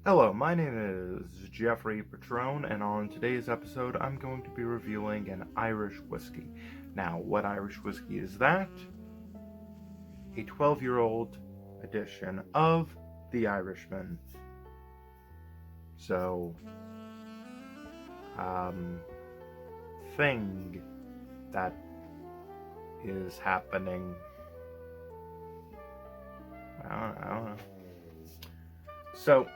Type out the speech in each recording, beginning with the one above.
Hello, my name is Jeffery Petrone, and on today's episode, I'm going to be reviewing an Irish whiskey. Now, what Irish whiskey is that? A 12-year-old edition of the Irishman. So, thing that is happening. I don't know. So,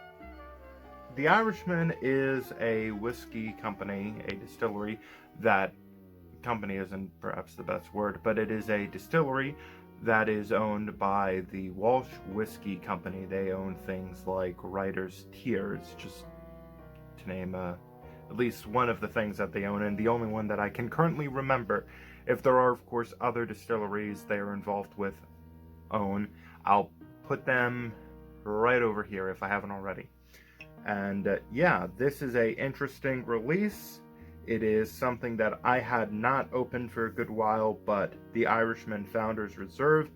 the Irishman is a whiskey company, a distillery. That company isn't perhaps the best word, but it is a distillery that is owned by the Walsh Whiskey Company. They own things like Writer's Tears, just to name at least one of the things that they own, and the only one that I can currently remember. If there are, of course, other distilleries they are involved with own, I'll put them right over here if I haven't already. And yeah, this is a interesting release. It is something that I had not opened for a good while, but the Irishman Founders Reserve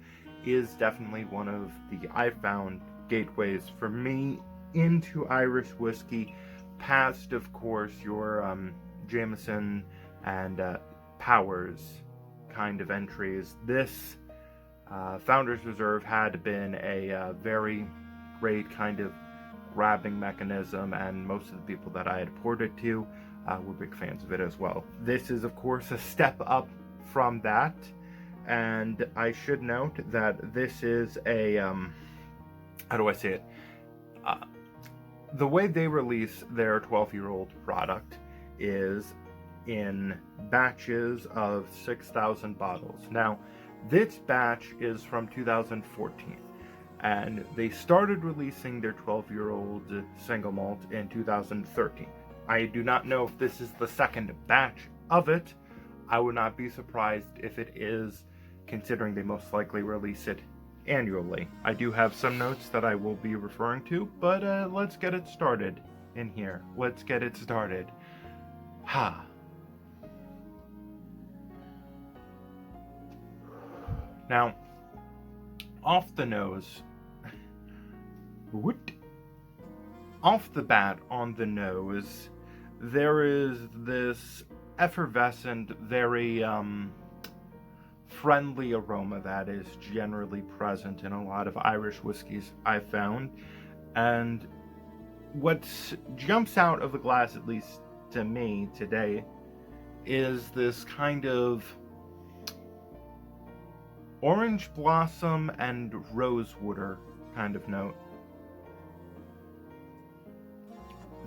is definitely one of the, I found, gateways for me into Irish whiskey, past, of course, your Jameson and Powers kind of entries. This Founders Reserve had been a very great kind of grabbing mechanism, and most of the people that I had poured it to were big fans of it as well. This is, of course, a step up from that, and I should note that this is a, how do I say it? The way they release their 12-year-old product is in batches of 6,000 bottles. Now, this batch is from 2014. And they started releasing their 12-year-old single malt in 2013. I do not know if this is the second batch of it. I would not be surprised if it is, considering they most likely release it annually. I do have some notes that I will be referring to, but let's get it started in here. Let's get it started. Now, off the nose, off the bat on the nose, there is this effervescent, very friendly aroma that is generally present in a lot of Irish whiskeys I've found. And what jumps out of the glass, at least to me today, is this kind of orange blossom and rosewater kind of note.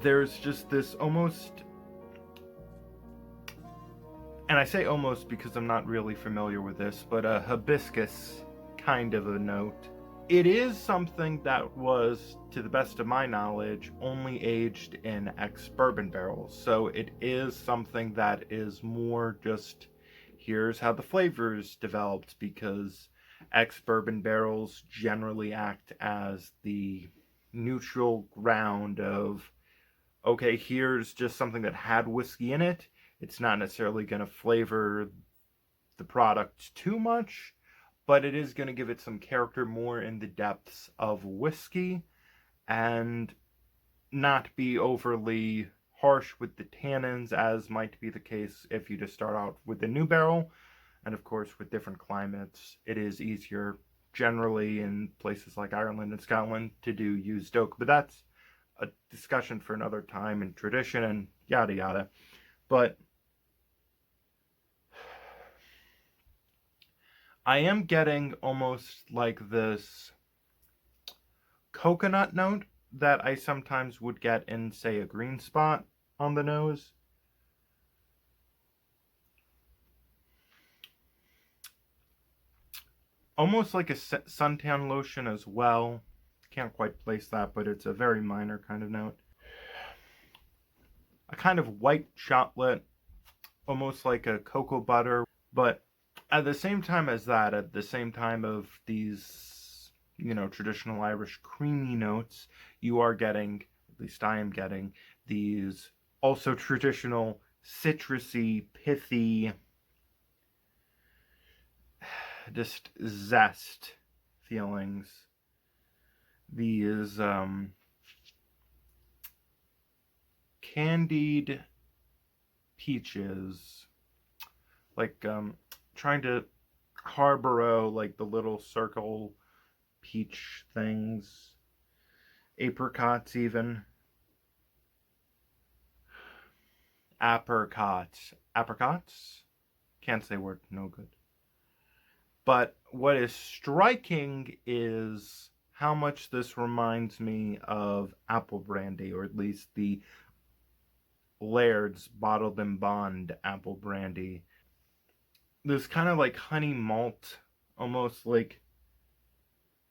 There's just this almost, and I say almost because I'm not really familiar with this, but a hibiscus kind of a note. It is something that was, to the best of my knowledge, only aged in ex-bourbon barrels. So it is something that is more just, here's how the flavors developed, because ex-bourbon barrels generally act as the neutral ground of, okay, here's just something that had whiskey in it. It's not necessarily going to flavor the product too much, but it is going to give it some character more in the depths of whiskey and not be overly harsh with the tannins, as might be the case if you just start out with a new barrel. And of course, with different climates, it is easier generally in places like Ireland and Scotland to do used oak, but that's a discussion for another time, and tradition and yada yada. But I am getting almost like this coconut note that I sometimes would get in, say, a green spot on the nose. Almost like a suntan lotion as well. Can't quite place that, but it's a very minor kind of note. A kind of white chocolate, almost like a cocoa butter, but at the same time as that, at the same time of these, traditional Irish creamy notes, you are getting, at least I am getting, these also traditional citrusy, pithy, just zest feelings. These candied peaches, like trying to harbor like the little circle peach things, apricots even. Apricots? Can't say word, no good. But what is striking is how much this reminds me of apple brandy, or at least the Laird's Bottled and Bond apple brandy. There's kind of like honey malt, almost like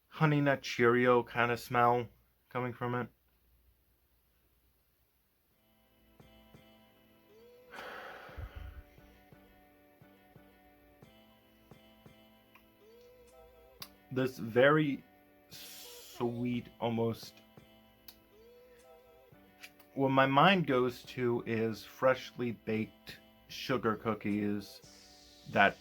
honey nut Cheerio kind of smell coming from it. This very sweet, almost, what my mind goes to is freshly baked sugar cookies that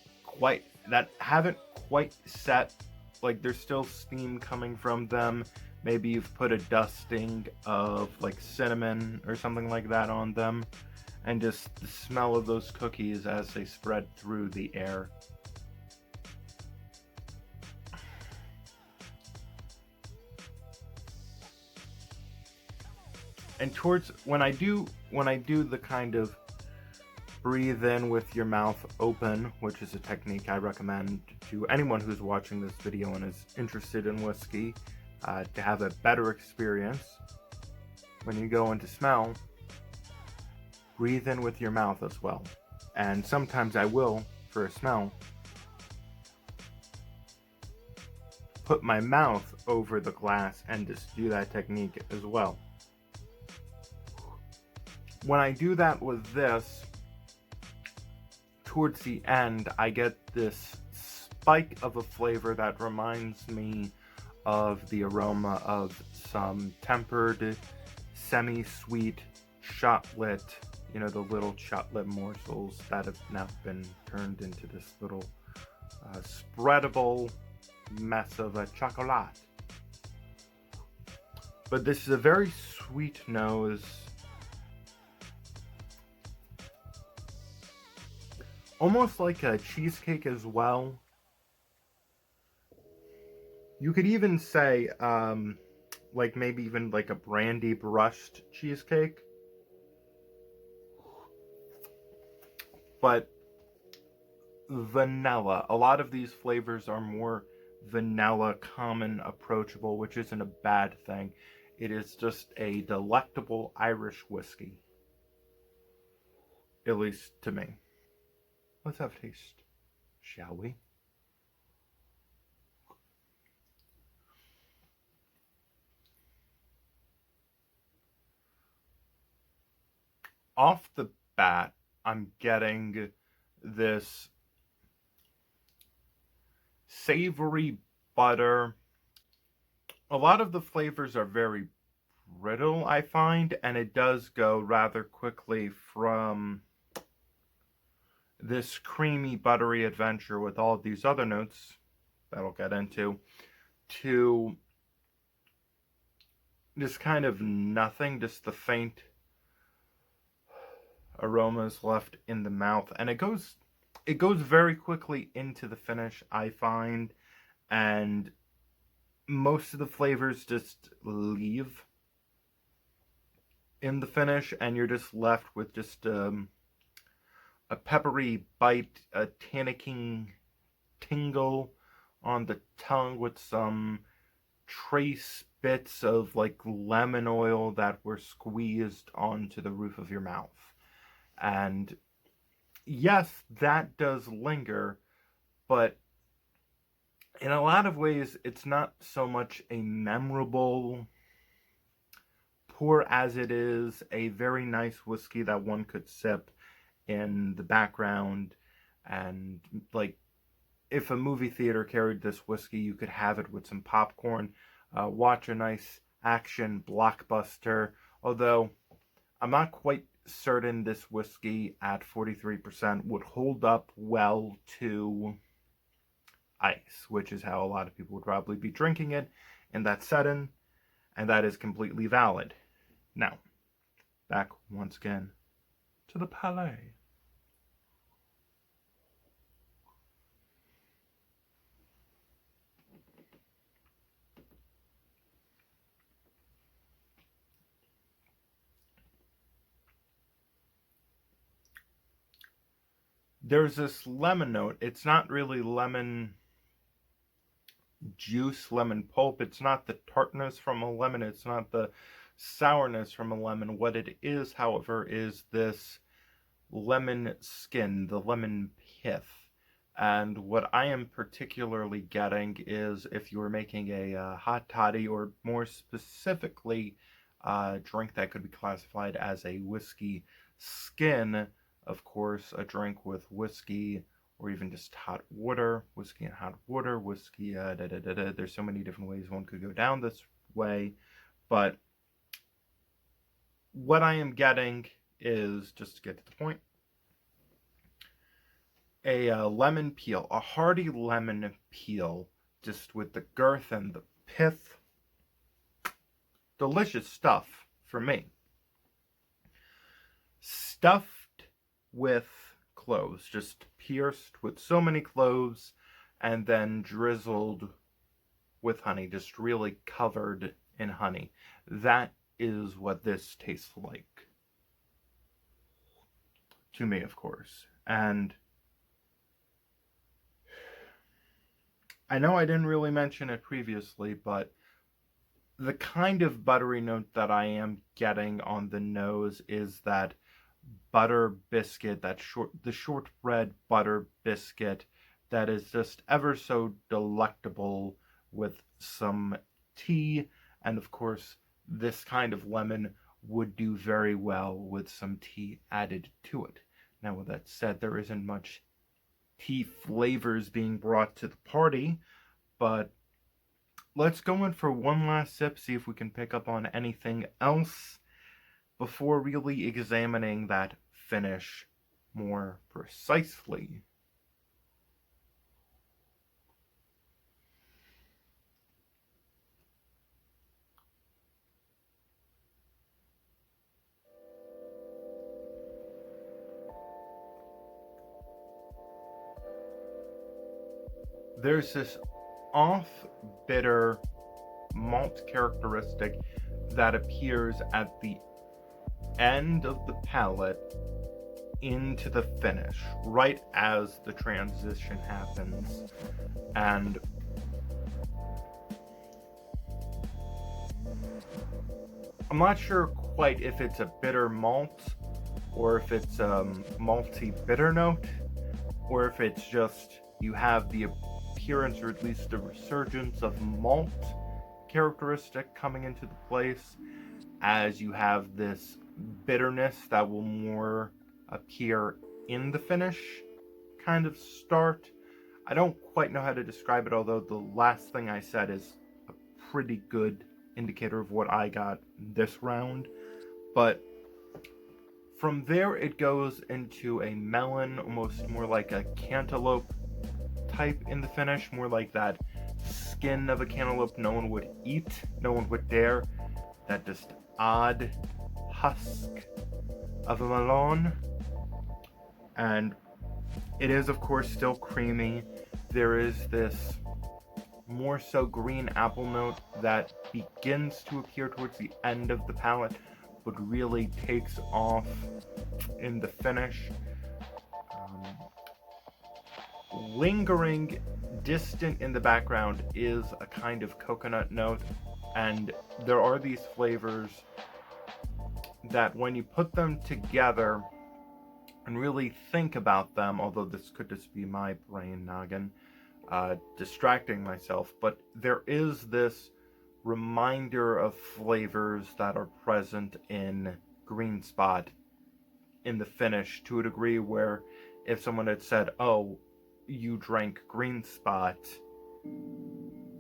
haven't quite set, like there's still steam coming from them. Maybe you've put a dusting of like cinnamon or something like that on them, and just the smell of those cookies as they spread through the air. And towards when I do the kind of breathe in with your mouth open, which is a technique I recommend to anyone who's watching this video and is interested in whiskey, to have a better experience. When you go into smell, breathe in with your mouth as well. And sometimes I will, for a smell, put my mouth over the glass and just do that technique as well. When I do that with this, towards the end, I get this spike of a flavor that reminds me of the aroma of some tempered, semi-sweet shotlet, the little shotlet morsels that have now been turned into this little spreadable mess of a chocolat. But this is a very sweet nose. Almost like a cheesecake as well. You could even say, like maybe even like a brandy brushed cheesecake. But vanilla. A lot of these flavors are more vanilla, common, approachable, which isn't a bad thing. It is just a delectable Irish whiskey. At least to me. Let's have a taste, shall we? Off the bat, I'm getting this savory butter. A lot of the flavors are very brittle, I find, and it does go rather quickly from this creamy, buttery adventure with all of these other notes that I'll get into, to just kind of nothing, just the faint aromas left in the mouth. And it goes very quickly into the finish, I find, and most of the flavors just leave in the finish, and you're just left with just a peppery bite, a tannicking tingle on the tongue with some trace bits of like lemon oil that were squeezed onto the roof of your mouth. And yes, that does linger, but in a lot of ways, it's not so much a memorable pour as it is a very nice whiskey that one could sip in the background. And like, if a movie theater carried this whiskey, you could have it with some popcorn, watch a nice action blockbuster. Although I'm not quite certain this whiskey at 43% would hold up well to ice, which is how a lot of people would probably be drinking it in that setting, and that is completely valid. Now, back once again to the Palais. There's this lemon note. It's not really lemon juice, lemon pulp. It's not the tartness from a lemon. It's not the sourness from a lemon. What it is, however, is this lemon skin, the lemon pith. And what I am particularly getting is if you were making a hot toddy, or more specifically, a drink that could be classified as a whiskey skin, of course, a drink with whiskey or even just hot water, whiskey and hot water, whiskey, There's so many different ways one could go down this way, but what I am getting is, just to get to the point, a lemon peel, a hearty lemon peel, just with the girth and the pith. Delicious stuff for me. Stuffed with cloves, just pierced with so many cloves, and then drizzled with honey, just really covered in honey. That is what this tastes like. To me, of course. And I know I didn't really mention it previously, but the kind of buttery note that I am getting on the nose is that butter biscuit, the shortbread butter biscuit that is just ever so delectable with some tea. And of course, this kind of lemon would do very well with some tea added to it. Now, with that said, there isn't much tea flavors being brought to the party, but let's go in for one last sip, see if we can pick up on anything else before really examining that finish more precisely. There's this off-bitter malt characteristic that appears at the end of the palate into the finish, right as the transition happens. And I'm not sure quite if it's a bitter malt, or if it's a malty bitter note, or if it's just you have the appearance, or at least the resurgence of malt characteristic coming into the place, as you have this bitterness that will more appear in the finish kind of start. I don't quite know how to describe it, although the last thing I said is a pretty good indicator of what I got this round. But from there it goes into a melon, almost more like a cantaloupe type in the finish, more like that skin of a cantaloupe no one would eat, no one would dare, that just odd husk of a melon. And it is, of course, still creamy. There is this more so green apple note that begins to appear towards the end of the palate, but really takes off in the finish. Lingering distant in the background is a kind of coconut note, and there are these flavors that when you put them together and really think about them, although this could just be my brain noggin distracting myself, but there is this reminder of flavors that are present in Green Spot in the finish, to a degree where if someone had said, oh, you drank Green Spot,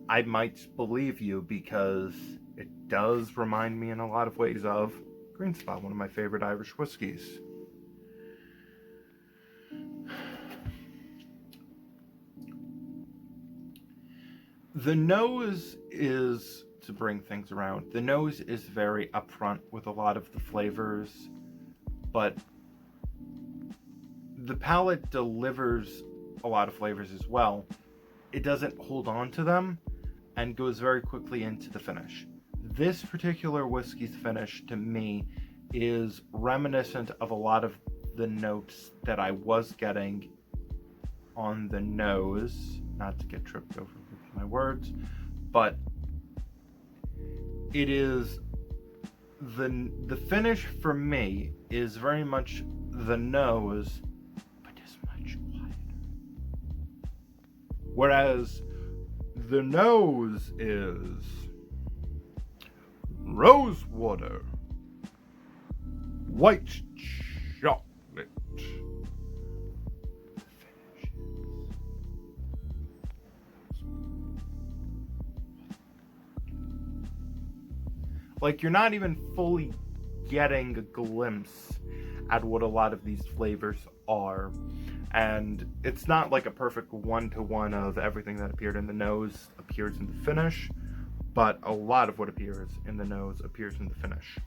I might believe you, because it does remind me in a lot of ways of Green Spot, one of my favorite Irish whiskies. The nose is to bring things around. The nose is very upfront with a lot of the flavors, but the palate delivers a lot of flavors as well. It doesn't hold on to them and goes very quickly into the finish. This particular whiskey's finish, to me, is reminiscent of a lot of the notes that I was getting on the nose. Not to get tripped over with my words, but it is the finish for me is very much the nose, but is much quieter. Whereas the nose is rose water, white chocolate. Like, you're not even fully getting a glimpse at what a lot of these flavors are. And it's not like a perfect one-to-one of everything that appeared in the nose appears in the finish, but a lot of what appears in the nose appears in the finish.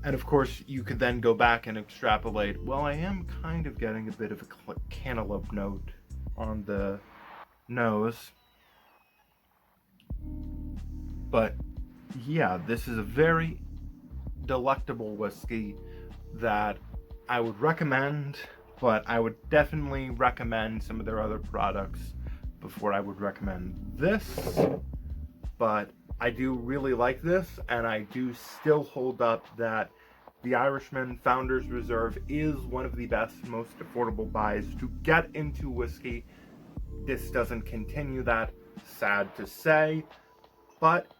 And of course, you could then go back and extrapolate, well, I am kind of getting a bit of a cantaloupe note on the nose. But yeah, this is a very delectable whiskey that I would recommend, but I would definitely recommend some of their other products before I would recommend this. But I do really like this, and I do still hold up that the Irishman Founder's Reserve is one of the best, most affordable buys to get into whiskey. This doesn't continue that, sad to say, but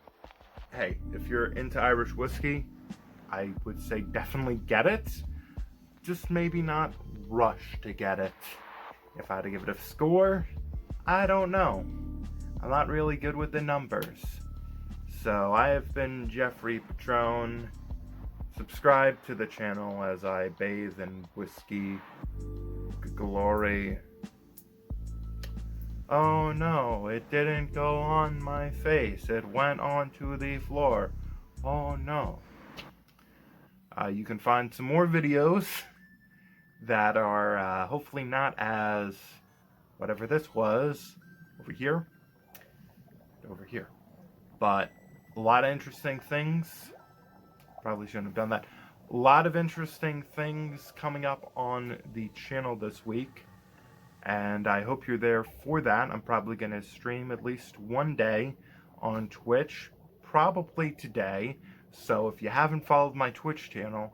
hey, if you're into Irish whiskey, I would say definitely get it. Just maybe not rush to get it. If I had to give it a score, I don't know. I'm not really good with the numbers. So I have been Jeffery Petrone. Subscribe to the channel as I bathe in whiskey glory. Oh no, it didn't go on my face. It went onto the floor. Oh no. You can find some more videos that are hopefully not as whatever this was over here, but a lot of interesting things. Probably shouldn't have done that. A lot of interesting things coming up on the channel this week, and I hope you're there for that. I'm probably going to stream at least one day on Twitch, probably today. So if you haven't followed my Twitch channel,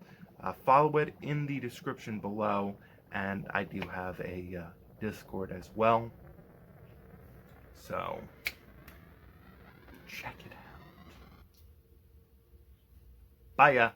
follow it in the description below, and I do have a Discord as well. So check it out. Bye ya.